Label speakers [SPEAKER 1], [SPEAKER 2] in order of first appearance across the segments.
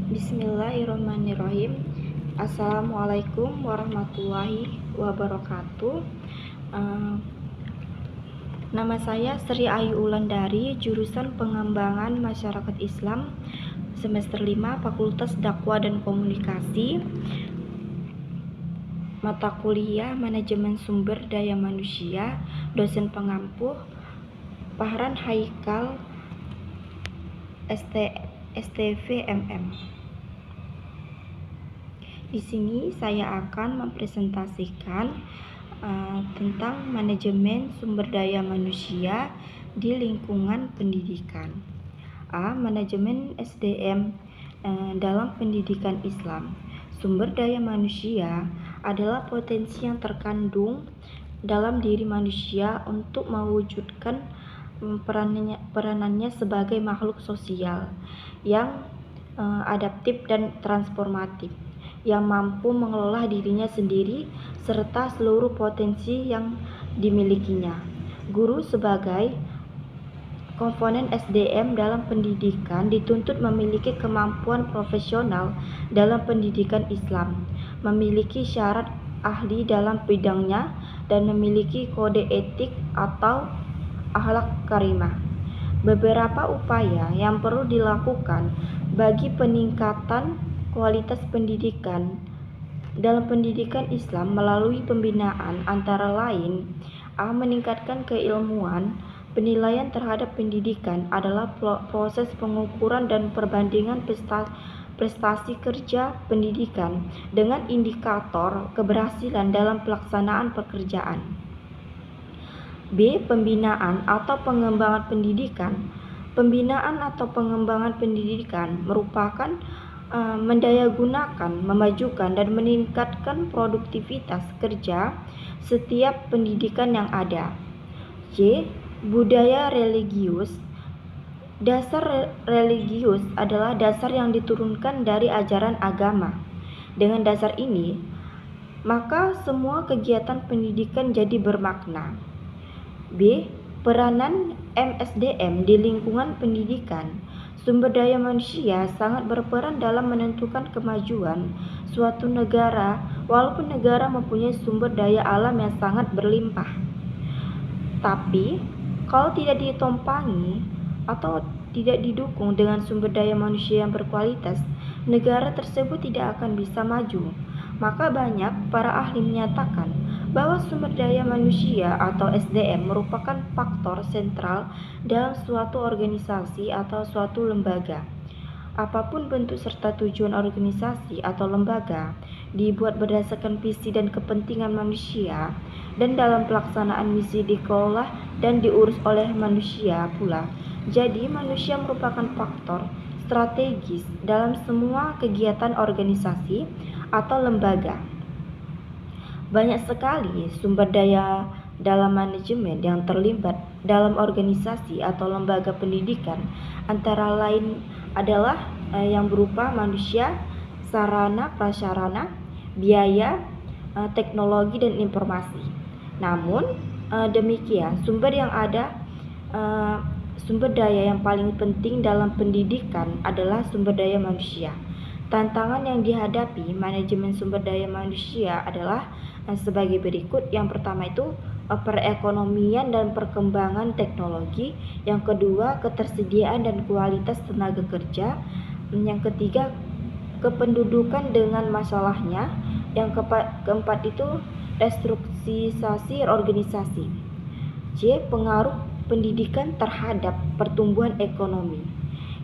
[SPEAKER 1] Bismillahirrahmanirrahim. Assalamualaikum warahmatullahi wabarakatuh. Eh, Nama saya Sri Ayu Ulandari, jurusan Pengembangan Masyarakat Islam, semester 5, Fakultas Dakwah dan Komunikasi, mata kuliah Manajemen Sumber Daya Manusia, dosen pengampu Fahran Haikal, STV MM. Di sini saya akan mempresentasikan tentang manajemen sumber daya manusia di lingkungan pendidikan. Manajemen SDM dalam pendidikan Islam. Sumber daya manusia adalah potensi yang terkandung dalam diri manusia untuk mewujudkan peranannya sebagai makhluk sosial yang adaptif dan transformatif, yang mampu mengelola dirinya sendiri serta seluruh potensi yang dimilikinya. Guru sebagai komponen SDM dalam pendidikan dituntut memiliki kemampuan profesional dalam pendidikan Islam, memiliki syarat ahli dalam bidangnya, dan memiliki kode etik atau akhlak karimah. Beberapa upaya yang perlu dilakukan bagi peningkatan kualitas pendidikan dalam pendidikan Islam melalui pembinaan antara lain meningkatkan keilmuan. Penilaian terhadap pendidikan adalah proses pengukuran dan perbandingan prestasi kerja pendidikan dengan indikator keberhasilan dalam pelaksanaan pekerjaan. B. Pembinaan atau pengembangan pendidikan. Pembinaan atau pengembangan pendidikan merupakan mendayagunakan, memajukan, dan meningkatkan produktivitas kerja setiap pendidikan yang ada. C. Budaya religius. Dasar religius adalah dasar yang diturunkan dari ajaran agama. Dengan dasar ini, maka semua kegiatan pendidikan jadi bermakna. B. Peranan MSDM di lingkungan pendidikan. Sumber daya manusia sangat berperan dalam menentukan kemajuan suatu negara, walaupun negara mempunyai sumber daya alam yang sangat berlimpah. Tapi, kalau tidak ditompangi atau tidak didukung dengan sumber daya manusia yang berkualitas, negara tersebut tidak akan bisa maju. Maka banyak para ahli menyatakan bahwa sumber daya manusia atau SDM merupakan faktor sentral dalam suatu organisasi atau suatu lembaga. Apapun bentuk serta tujuan organisasi atau lembaga dibuat berdasarkan visi dan kepentingan manusia, dan dalam pelaksanaan misi dikelola dan diurus oleh manusia pula. Jadi manusia merupakan faktor strategis dalam semua kegiatan organisasi atau lembaga. Banyak sekali sumber daya dalam manajemen yang terlibat dalam organisasi atau lembaga pendidikan, antara lain adalah yang berupa manusia, sarana prasarana, biaya, teknologi, dan informasi. Namun demikian, sumber daya yang paling penting dalam pendidikan adalah sumber daya manusia. Tantangan yang dihadapi manajemen sumber daya manusia adalah sebagai berikut. Yang pertama itu perekonomian dan perkembangan teknologi. Yang kedua, ketersediaan dan kualitas tenaga kerja. Yang ketiga, kependudukan dengan masalahnya. Yang keempat itu restrukturisasi organisasi. C. Pengaruh pendidikan terhadap pertumbuhan ekonomi.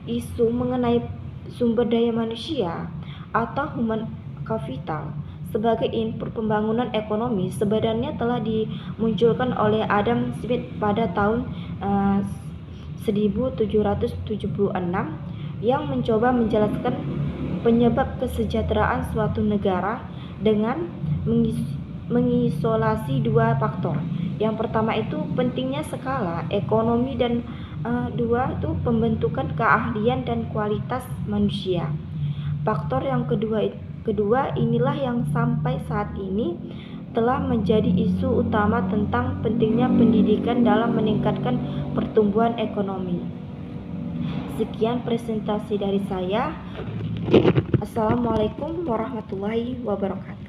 [SPEAKER 1] Isu mengenai sumber daya manusia atau human capital sebagai input pembangunan ekonomi sebenarnya telah dimunculkan oleh Adam Smith pada tahun 1776 yang mencoba menjelaskan penyebab kesejahteraan suatu negara dengan mengisolasi dua faktor. Yang pertama itu pentingnya skala ekonomi, dan dua itu pembentukan keahlian dan kualitas manusia. Faktor yang kedua inilah yang sampai saat ini telah menjadi isu utama tentang pentingnya pendidikan dalam meningkatkan pertumbuhan ekonomi. Sekian presentasi dari saya. Assalamualaikum warahmatullahi wabarakatuh.